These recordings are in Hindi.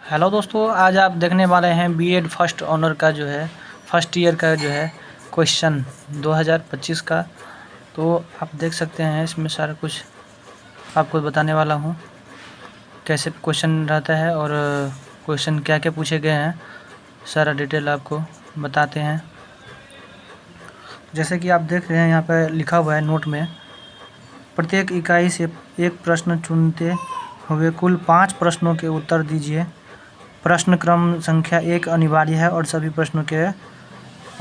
हेलो दोस्तों, आज आप देखने वाले हैं बीएड फर्स्ट ऑनर का जो है फर्स्ट ईयर का जो है क्वेश्चन 2025 का। तो आप देख सकते हैं इसमें सारा कुछ आपको बताने वाला हूं, कैसे क्वेश्चन रहता है और क्वेश्चन क्या क्या पूछे गए हैं, सारा डिटेल आपको बताते हैं। जैसे कि आप देख रहे हैं यहाँ पर लिखा हुआ है नोट में, प्रत्येक इकाई से एक प्रश्न चुनते हुए कुल 5 प्रश्नों के उत्तर दीजिए। प्रश्न क्रम संख्या 1 अनिवार्य है और सभी प्रश्नों के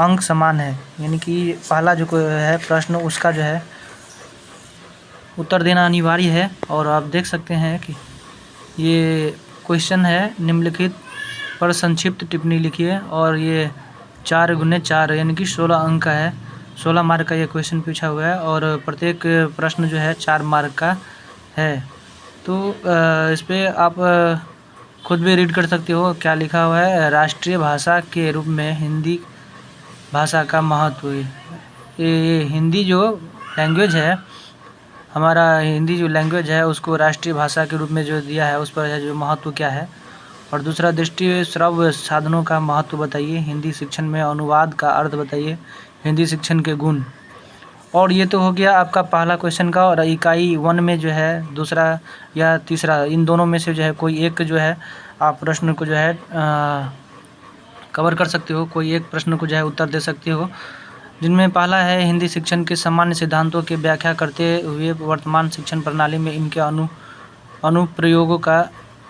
अंक समान है। यानी कि पहला जो है प्रश्न उसका जो है उत्तर देना अनिवार्य है। और आप देख सकते हैं कि ये क्वेश्चन है, निम्नलिखित पर संक्षिप्त टिप्पणी लिखिए। और ये 4 × 4 यानी कि 16 अंक का है। 16 मार्क का ये क्वेश्चन पूछा हुआ है और प्रत्येक प्रश्न जो है 4 मार्क का है। तो इस पर आप खुद भी रीड कर सकते हो क्या लिखा हुआ है। राष्ट्रीय भाषा के रूप में हिंदी भाषा का महत्व। ये हिंदी जो लैंग्वेज है, हमारा हिंदी जो लैंग्वेज है उसको राष्ट्रीय भाषा के रूप में जो दिया है उस पर जो महत्व क्या है। और दूसरा, दृष्टि श्रव्य साधनों का महत्व बताइए। हिंदी शिक्षण में अनुवाद का अर्थ बताइए। हिंदी शिक्षण के गुण। और ये तो हो गया आपका पहला क्वेश्चन का। और इकाई 1 में जो है दूसरा या तीसरा, इन दोनों में से जो है कोई एक जो है आप प्रश्न को जो है कवर कर सकते हो, कोई एक प्रश्न को जो है उत्तर दे सकते हो। जिनमें पहला है, हिंदी शिक्षण के सामान्य सिद्धांतों की व्याख्या करते हुए वर्तमान शिक्षण प्रणाली में इनके अनुप्रयोगों का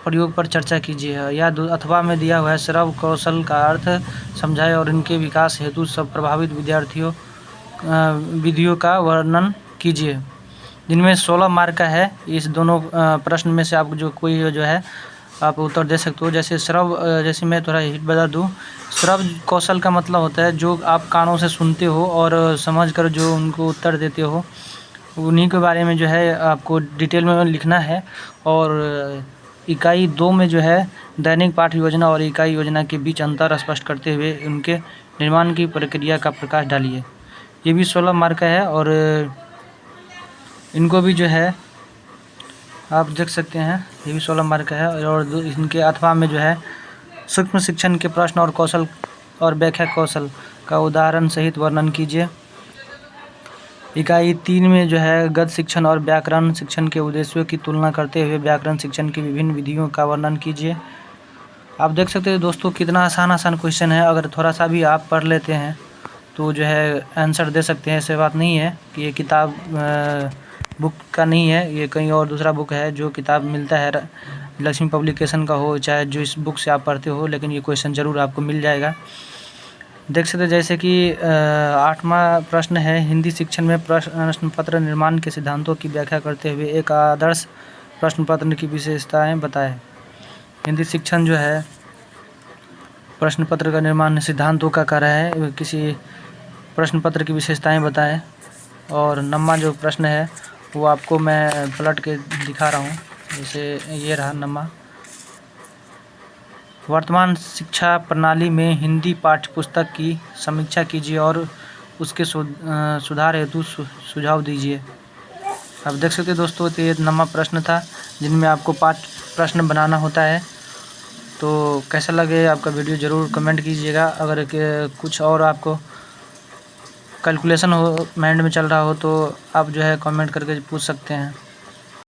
प्रयोग पर चर्चा कीजिए। या अथवा में दिया हुआ है, श्रव्य कौशल का अर्थ समझाए और इनके विकास हेतु सब प्रभावित विधियों का वर्णन कीजिए। जिनमें 16 मार्क का है। इस दोनों प्रश्न में से आप जो कोई जो है आप उत्तर दे सकते हो। जैसे श्रव्य, जैसे मैं थोड़ा हिंट बता दूं, श्रव्य कौशल का मतलब होता है जो आप कानों से सुनते हो और समझकर जो उनको उत्तर देते हो, उन्हीं के बारे में जो है आपको डिटेल में लिखना है। और इकाई 2 में जो है दैनिक पाठ योजना और इकाई योजना के बीच अंतर स्पष्ट करते हुए उनके निर्माण की प्रक्रिया का प्रकाश डालिए। ये भी 16 मार्क का है। और इनको भी जो है आप देख सकते हैं, ये भी 16 मार्क का है। और इनके अथवा में जो है सूक्ष्म शिक्षण के प्रश्न और कौशल और व्याख्या कौशल का उदाहरण सहित वर्णन कीजिए। इकाई 3 में जो है गद्य शिक्षण और व्याकरण शिक्षण के उद्देश्यों की तुलना करते हुए व्याकरण शिक्षण की विभिन्न विधियों का वर्णन कीजिए। आप देख सकते हैं दोस्तों कितना आसान क्वेश्चन है। अगर थोड़ा सा भी आप पढ़ लेते हैं तो जो है आंसर दे सकते हैं। ऐसे बात नहीं है कि ये किताब बुक का नहीं है, ये कहीं और दूसरा बुक है जो किताब मिलता है, लक्ष्मी पब्लिकेशन का हो चाहे जो इस बुक से आप पढ़ते हो, लेकिन ये क्वेश्चन ज़रूर आपको मिल जाएगा। देख सकते हैं जैसे कि 8वां प्रश्न है, हिंदी शिक्षण में प्रश्न पत्र निर्माण के सिद्धांतों की व्याख्या करते हुए एक आदर्श प्रश्न पत्र की विशेषताएं बताएं। हिंदी शिक्षण जो है प्रश्न पत्र का निर्माण सिद्धांतों का कर है, किसी प्रश्न पत्र की विशेषताएं बताएं। और 9वां जो प्रश्न है वो आपको मैं पलट के दिखा रहा हूँ। जैसे ये रहा 9वां, वर्तमान शिक्षा प्रणाली में हिंदी पाठ्यपुस्तक की समीक्षा कीजिए और उसके सुधार हेतु सुझाव दीजिए। आप देख सकते हैं दोस्तों, तो ये 9वां प्रश्न था जिनमें आपको 5 प्रश्न बनाना होता है। तो कैसा लगे आपका वीडियो ज़रूर कमेंट कीजिएगा। अगर कुछ और आपको कैलकुलेशन हो माइंड में चल रहा हो तो आप जो है कमेंट करके पूछ सकते हैं।